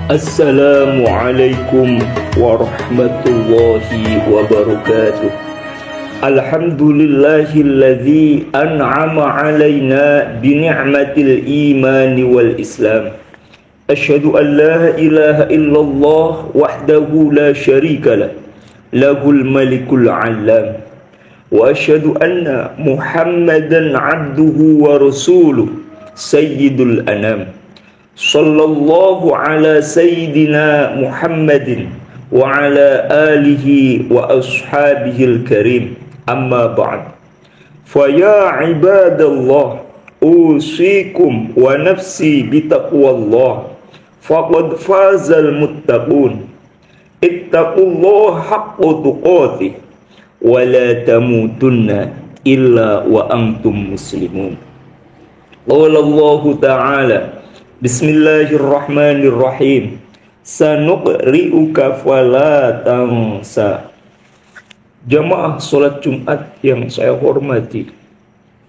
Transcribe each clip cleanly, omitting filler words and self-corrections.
Assalamualaikum warahmatullahi wabarakatuh. Alhamdulillahilladzi an'ama alaina bini'matil imani wal islam. Asyhadu an la ilaha illallah wahdahu la syarika lah, lahul malikul alam. Wa asyhadu anna Muhammadan abduhu wa rasuluh sayyidul anam. Sallallahu ala sayyidina Muhammadin wa ala alihi wa ashabihil karim. Amma ba'd. Fa ya ibadallah, usikum wa nafsi bitaqwallah. Faqad fazal muttaqun. Ittaqullaha haqqa tuqatih wa la tamutunna illa wa antum muslimun. Qala Allah Ta'ala, Bismillahirrahmanirrahim. Sanuqri'uka fala tansa. Jamaah solat Jumat yang saya hormati,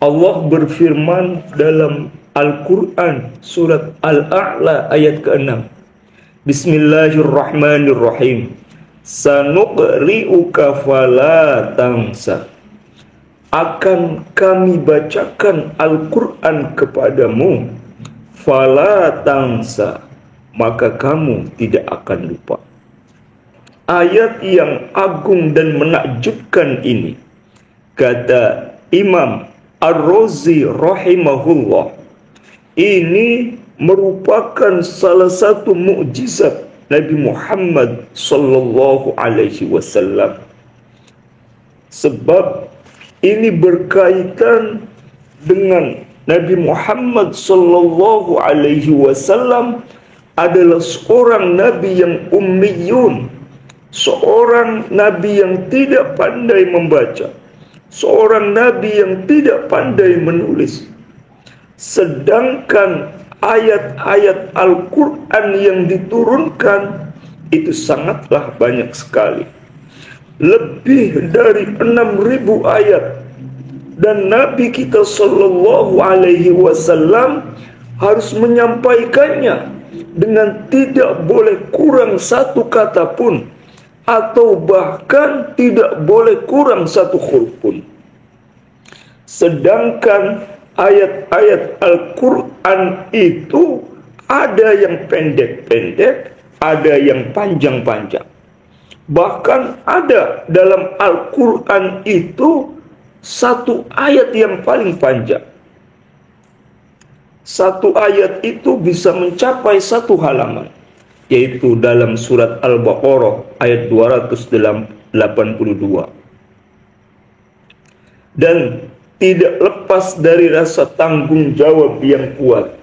Allah berfirman dalam Al-Quran surat Al-A'la ayat ke-6. Bismillahirrahmanirrahim. Sanuqri'uka fala tansa. Akan kami bacakan Al-Quran kepadamu, fala tansa, maka kamu tidak akan lupa. Ayat yang agung dan menakjubkan ini, kata Imam Ar-Razi rahimahullah, ini merupakan salah satu mukjizat Nabi Muhammad sallallahu alaihi wasallam. Sebab ini berkaitan dengan Nabi Muhammad sallallahu alaihi wasallam adalah seorang nabi yang ummiyun, seorang nabi yang tidak pandai membaca, seorang nabi yang tidak pandai menulis. Sedangkan ayat-ayat Al-Quran yang diturunkan itu sangatlah banyak sekali, lebih dari 6.000 ayat. Dan Nabi kita sallallahu alaihi wasallam harus menyampaikannya dengan tidak boleh kurang satu kata pun, atau bahkan tidak boleh kurang satu huruf pun. Sedangkan ayat-ayat Al-Quran itu ada yang pendek-pendek, ada yang panjang-panjang. Bahkan ada dalam Al-Quran itu satu ayat yang paling panjang. Satu ayat itu bisa mencapai satu halaman, yaitu dalam surat Al-Baqarah ayat 282. Dan tidak lepas dari rasa tanggung jawab yang kuat.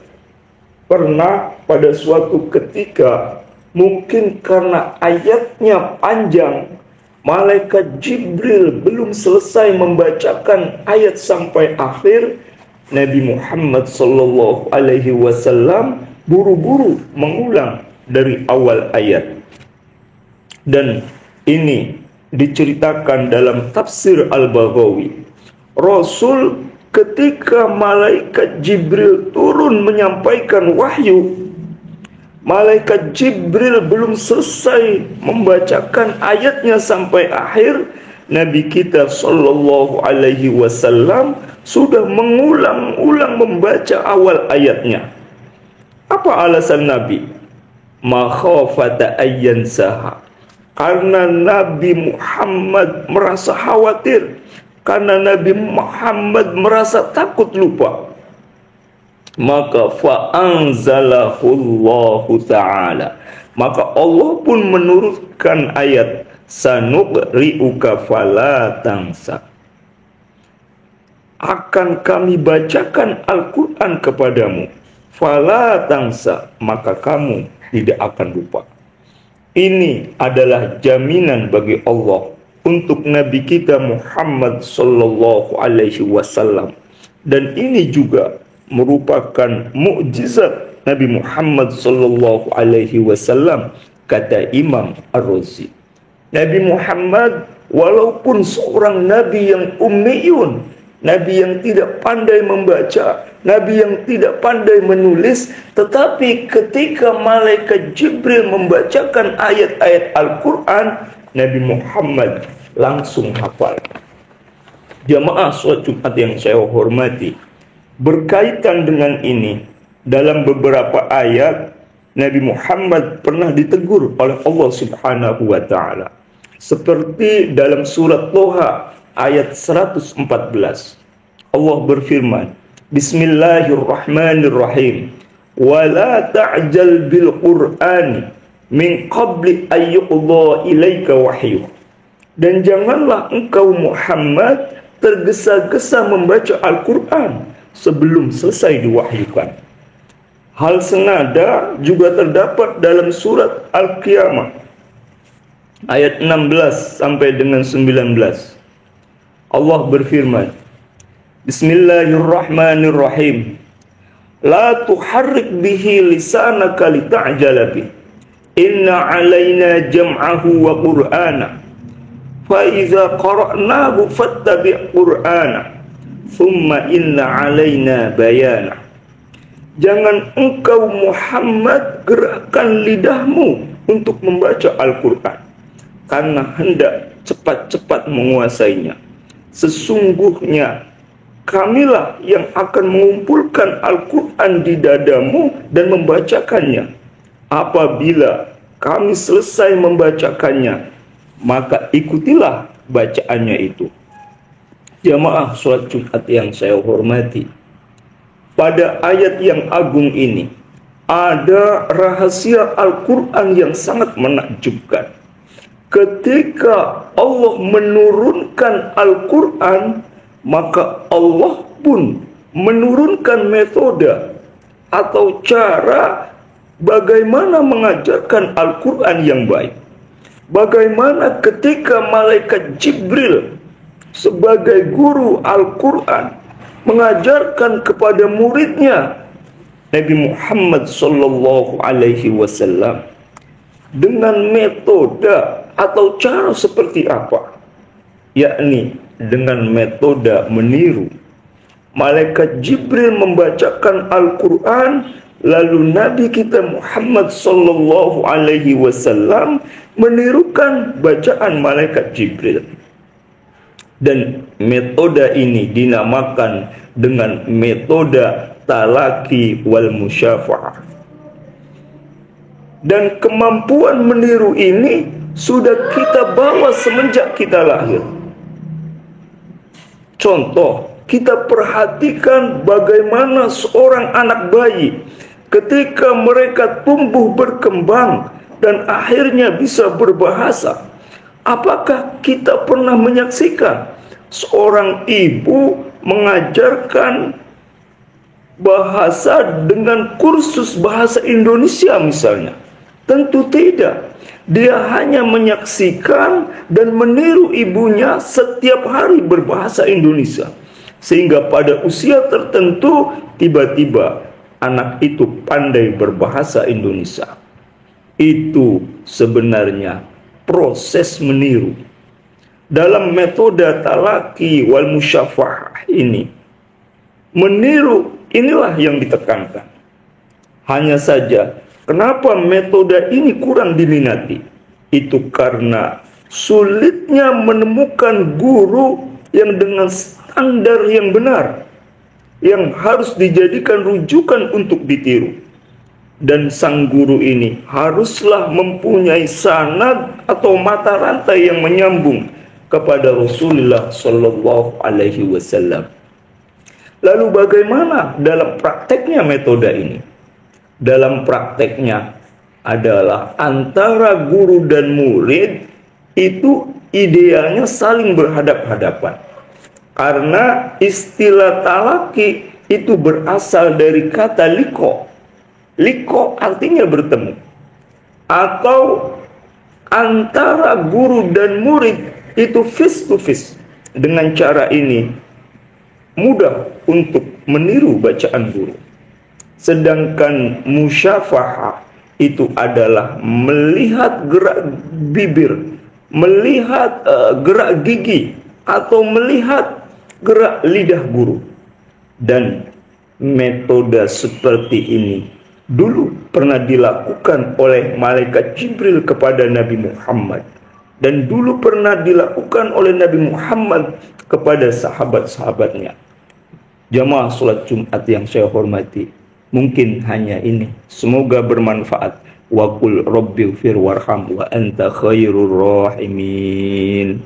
Pernah pada suatu ketika, mungkin karena ayatnya panjang, Malaikat Jibril belum selesai membacakan ayat sampai akhir, Nabi Muhammad sallallahu alaihi wasallam buru-buru mengulang dari awal ayat. Dan ini diceritakan dalam tafsir Al-Baghawi. Rasul ketika Malaikat Jibril turun menyampaikan wahyu, Malaikat Jibril belum selesai membacakan ayatnya sampai akhir, Nabi kita sallallahu alaihi wasallam sudah mengulang-ulang membaca awal ayatnya. Apa alasan Nabi? Makhafata ayyan saha. Karena Nabi Muhammad merasa khawatir, karena Nabi Muhammad merasa takut lupa. Maka fa'anzalahullahu ta'ala, maka Allah pun menurunkan ayat sanuqri'uka fala tansa. Akan kami bacakan Al-Quran kepadamu, fala tansa, maka kamu tidak akan lupa. Ini adalah jaminan bagi Allah untuk Nabi kita Muhammad sallallahu alaihi wasallam. Dan ini juga merupakan mukjizat Nabi Muhammad sallallahu alaihi wasallam, kata Imam Ar-Razi. Nabi Muhammad walaupun seorang nabi yang ummiyun, Nabi yang tidak pandai membaca, Nabi yang tidak pandai menulis, tetapi ketika malaikat Jibril membacakan ayat-ayat Al-Quran, Nabi Muhammad langsung hafal. Jamaah sholat Jumat yang saya hormati, berkaitan dengan ini, dalam beberapa ayat Nabi Muhammad pernah ditegur oleh Allah Subhanahu wa Ta'ala, seperti dalam surat Toha ayat 114. Allah berfirman, Bismillahirrahmanirrahim, wala ta'jal bil Qur'ani min qabli ayyuqdha ilaika wahyu. Dan janganlah engkau Muhammad tergesa-gesa membaca Al-Quran sebelum selesai diwahyukan. Hal senada juga terdapat dalam surat Al-Qiyamah ayat 16 sampai dengan 19. Allah berfirman, Bismillahirrahmanirrahim, La tuharrik bihi lisanaka lita'jala bih, Inna alaina jam'ahu wa qur'ana, fa iza qara'nahu fattabi' qur'ana, thumma inna alaina bayana. Jangan engkau Muhammad gerakkan lidahmu untuk membaca Al-Quran, karena hendak cepat-cepat menguasainya. Sesungguhnya kamilah yang akan mengumpulkan Al-Quran di dadamu dan membacakannya. Apabila kami selesai membacakannya, maka ikutilah bacaannya itu. Jamaah sholat Jumat yang saya hormati, pada ayat yang agung ini ada rahasia Al-Quran yang sangat menakjubkan. Ketika Allah menurunkan Al-Quran, maka Allah pun menurunkan metode atau cara bagaimana mengajarkan Al-Quran yang baik. Bagaimana ketika malaikat Jibril sebagai guru Al-Quran mengajarkan kepada muridnya Nabi Muhammad sallallahu alaihi wasallam dengan metode atau cara seperti apa? Yakni dengan metode meniru. Malaikat Jibril membacakan Al-Quran, lalu Nabi kita Muhammad sallallahu alaihi wasallam menirukan bacaan malaikat Jibril. Dan metode ini dinamakan dengan metode talaki wal musyafa'ah. Dan kemampuan meniru ini sudah kita bawa semenjak kita lahir. Contoh, kita perhatikan bagaimana seorang anak bayi ketika mereka tumbuh berkembang dan akhirnya bisa berbahasa. Apakah kita pernah menyaksikan seorang ibu mengajarkan bahasa dengan kursus bahasa Indonesia misalnya? Tentu tidak. Dia hanya menyaksikan dan meniru ibunya setiap hari berbahasa Indonesia. Sehingga pada usia tertentu tiba-tiba anak itu pandai berbahasa Indonesia. Itu sebenarnya proses meniru. Dalam metode talaki wal musyafa'ah ini, meniru inilah yang ditekankan. Hanya saja, kenapa metode ini kurang diminati? Itu karena sulitnya menemukan guru yang dengan standar yang benar, yang harus dijadikan rujukan untuk ditiru. Dan sang guru ini haruslah mempunyai sanad atau mata rantai yang menyambung kepada Rasulullah Shallallahu Alaihi Wasallam. Lalu bagaimana dalam prakteknya metode ini? Dalam prakteknya adalah antara guru dan murid itu idealnya saling berhadap-hadapan. Karena istilah talaki itu berasal dari kata liko. Liko artinya bertemu. Atau antara guru dan murid itu face to face. Dengan cara ini mudah untuk meniru bacaan guru. Sedangkan musyafahah itu adalah melihat gerak bibir, melihat gerak gigi, atau melihat gerak lidah guru. Dan metode seperti ini dulu pernah dilakukan oleh malaikat Jibril kepada Nabi Muhammad, dan dulu pernah dilakukan oleh Nabi Muhammad kepada sahabat-sahabatnya. Jamaah sholat Jumat yang saya hormati, mungkin hanya ini. Semoga bermanfaat. Wa qul rabbighfir warham wa anta khairur rahimin.